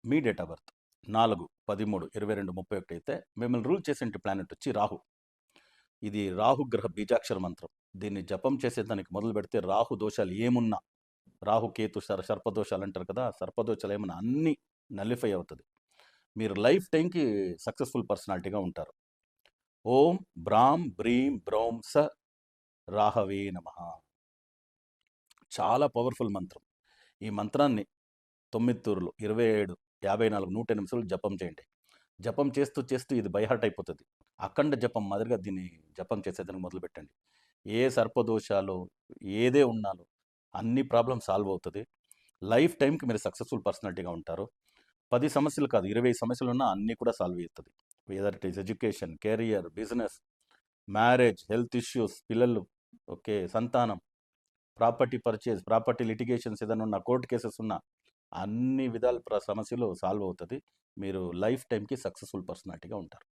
Me date of birth 4/13/2231 అయితే మిమ్మల్ని rule చేసే ప్లానెట్ వచ్చి రాహు. ఇది రాహుగ్రహ బీజాక్షర మంత్రం. దీన్ని జపం చేసేదానికి మొదలు పెడితే రాహు దోషాలు ఏమున్నా, రాహు కేతు సర్పదోషాలు అంటారు కదా, సర్పదోషాలు ఏమన్నా అన్నీ నలిఫై అవుతుంది. మీరు లైఫ్ టైంకి సక్సెస్ఫుల్ పర్సనాలిటీగా ఉంటారు. ఓం బ్రాం బ్రీం బ్రౌం స రాహవే నమః. చాలా పవర్ఫుల్ మంత్రం. ఈ మంత్రాన్ని 9 తూర్లు 27 54 108 నిమిషాలు జపం చేయండి. జపం చేస్తూ చేస్తూ ఇది బైహార్ట్ అయిపోతుంది. అఖండ జపం మాదిరిగా దీన్ని జపం చేసేదానికి మొదలు పెట్టండి. ఏ సర్పదోషాలు ఏదే ఉన్నాలో అన్ని ప్రాబ్లమ్ సాల్వ్ అవుతుంది. లైఫ్ టైంకి మీరు సక్సెస్ఫుల్ పర్సనాలిటీగా ఉంటారు. 10 సమస్యలు కాదు, 20 సమస్యలు ఉన్నా అన్నీ కూడా సాల్వ్ అవుతుంది. Whether it is education, career, business, marriage, health issues, పిల్లలు, ఓకే, సంతానం, ప్రాపర్టీ పర్చేజ్, ప్రాపర్టీ లిటిగేషన్స్ ఏదైనా ఉన్నా, కోర్టు కేసెస్ ఉన్నా అన్ని విధాల సమస్యలు సాల్వ్ అవుతుంది. మీరు లైఫ్ టైంకి సక్సెస్ఫుల్ పర్సనాలిటీగా ఉంటారు.